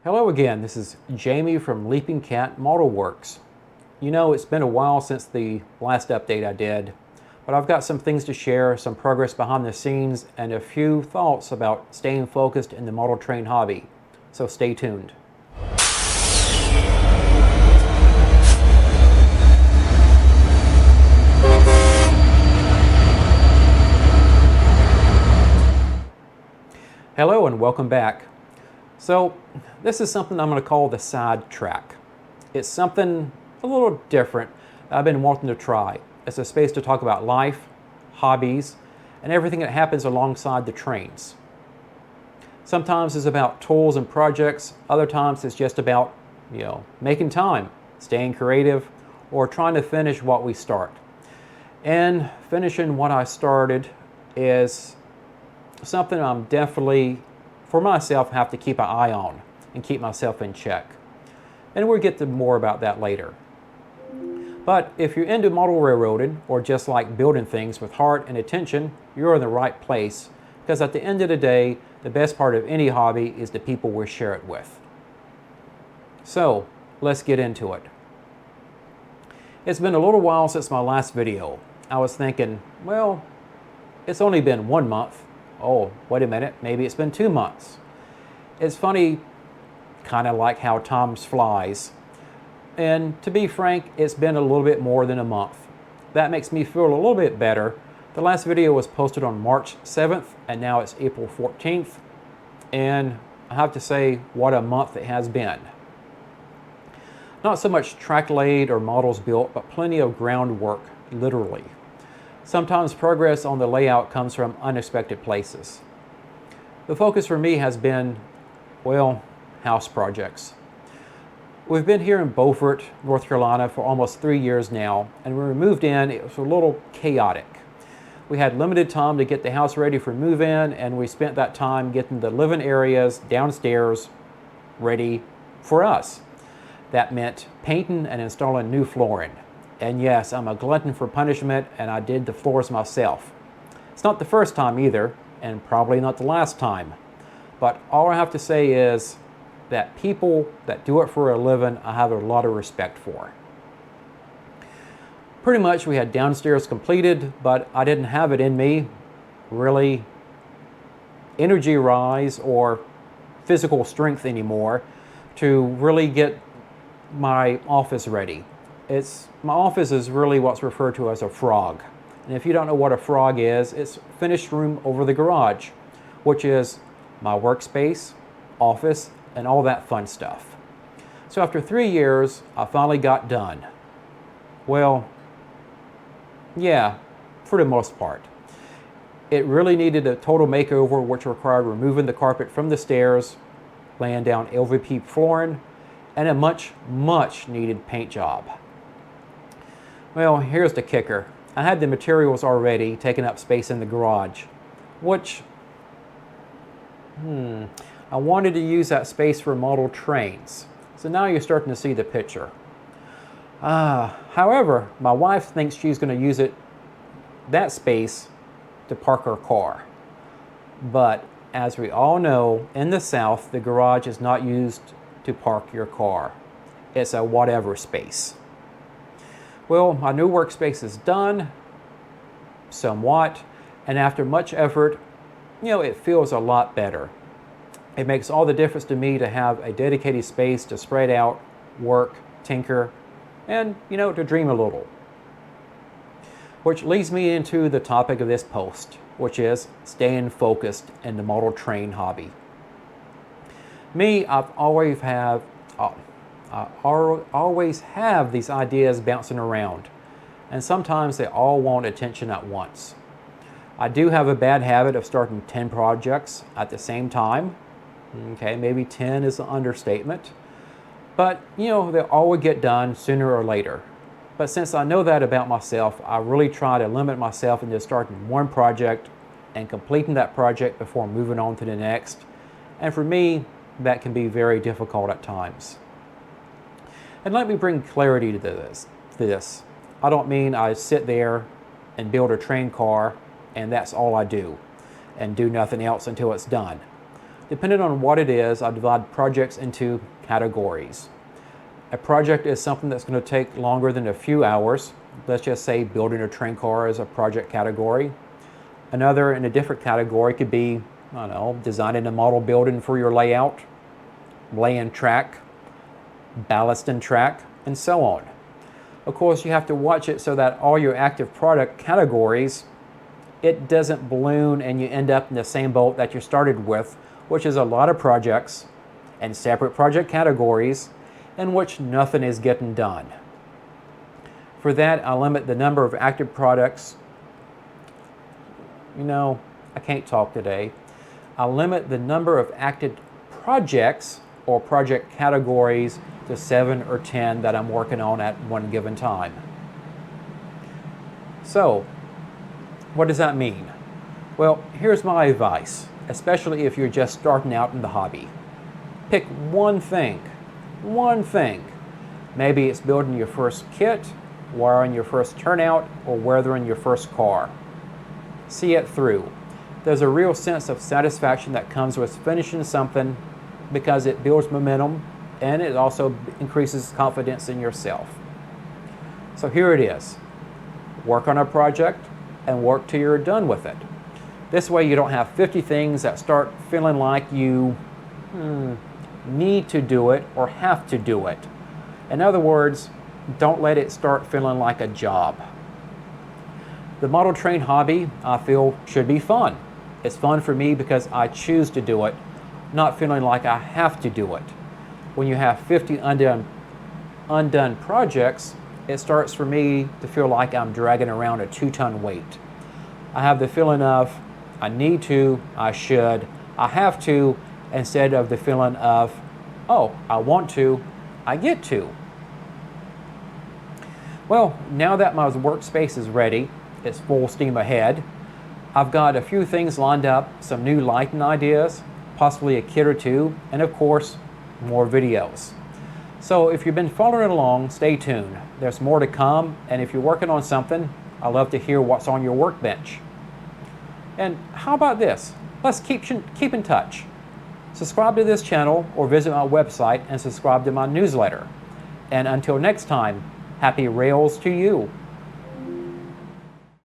Hello again, this is Jamie from Leaping Cat Model Works. You know, it's been a while since the last update I did, but I've got some things to share, some progress behind the scenes, and a few thoughts about staying focused in the model train hobby. So stay tuned. Hello and welcome back. So this is something I'm going to call the side track. It's something a little different I've been wanting to try. It's a space to talk about life, hobbies, and everything that happens alongside the trains. Sometimes it's about tools and projects, other times it's just about, making time, staying creative, or trying to finish what we start. And finishing what I started is something I'm definitely, for myself, have to keep an eye on and keep myself in check. And we'll get to more about that later. But if you're into model railroading or just like building things with heart and attention, you're in the right place, because at the end of the day, the best part of any hobby is the people we share it with. So let's get into it. It's been a little while since my last video. I was thinking, well, it's only been 1 month. Oh, wait a minute, maybe it's been 2 months. It's funny, kind of like how time flies. And to be frank, it's been a little bit more than a month. That makes me feel a little bit better. The last video was posted on March 7th, and now it's April 14th. And I have to say, what a month it has been. Not so much track laid or models built, but plenty of groundwork, literally. Sometimes progress on the layout comes from unexpected places. The focus for me has been, well, house projects. We've been here in Beaufort, North Carolina for almost 3 years now, and when we moved in, it was a little chaotic. We had limited time to get the house ready for move-in, and we spent that time getting the living areas downstairs ready for us. That meant painting and installing new flooring. And yes, I'm a glutton for punishment, and I did the floors myself. It's not the first time either, and probably not the last time. But all I have to say is that people that do it for a living, I have a lot of respect for. Pretty much we had downstairs completed, but I didn't have it in me, really energy rise or physical strength anymore to really get my office ready. My office is really what's referred to as a frog. And if you don't know what a frog is, it's finished room over the garage, which is my workspace, office, and all that fun stuff. So after 3 years, I finally got done. Well, yeah, for the most part. It really needed a total makeover, which required removing the carpet from the stairs, laying down LVP flooring, and a much, much needed paint job. Well, here's the kicker. I had the materials already taking up space in the garage, which, I wanted to use that space for model trains. So now you're starting to see the picture. However, my wife thinks she's going to use that space to park her car. But as we all know, in the South, the garage is not used to park your car. It's a whatever space. Well, my new workspace is done, somewhat, and after much effort, it feels a lot better. It makes all the difference to me to have a dedicated space to spread out, work, tinker, and, to dream a little. Which leads me into the topic of this post, which is staying focused in the model train hobby. Me, I always have these ideas bouncing around, and sometimes they all want attention at once. I do have a bad habit of starting 10 projects at the same time. Okay, maybe 10 is an understatement, but they all would get done sooner or later. But since I know that about myself, I really try to limit myself into starting one project and completing that project before moving on to the next. And for me, that can be very difficult at times. And let me bring clarity to this. I don't mean I sit there and build a train car and that's all I do and do nothing else until it's done. Depending on what it is, I divide projects into categories. A project is something that's going to take longer than a few hours. Let's just say building a train car is a project category. Another in a different category could be, I don't know, designing a model building for your layout, laying track, ballasting track, and so on. Of course, you have to watch it so that all your active product categories, it doesn't balloon and you end up in the same boat that you started with, which is a lot of projects and separate project categories in which nothing is getting done. For that, I limit the number of active products. I can't talk today. I limit the number of active projects or project categories to 7 or 10 that I'm working on at one given time. So, what does that mean? Well, here's my advice, especially if you're just starting out in the hobby. Pick one thing. Maybe it's building your first kit, wiring your first turnout, or weathering your first car. See it through. There's a real sense of satisfaction that comes with finishing something because it builds momentum and it also increases confidence in yourself. So here it is. Work on a project and work till you're done with it. This way you don't have 50 things that start feeling like you need to do it or have to do it. In other words, don't let it start feeling like a job. The model train hobby, I feel, should be fun. It's fun for me because I choose to do it, not feeling like I have to do it. When you have 50 undone projects, it starts for me to feel like I'm dragging around a 2-ton weight. I have the feeling of I need to, I should, I have to, instead of the feeling of, oh, I want to, I get to. Well, now that my workspace is ready, it's full steam ahead. I've got a few things lined up, some new lighting ideas, possibly a kit or two, and of course, more videos. So if you've been following along, stay tuned. There's more to come, and if you're working on something, I'd love to hear what's on your workbench. And how about this? Let's keep in touch. Subscribe to this channel or visit my website and subscribe to my newsletter. And until next time, happy rails to you.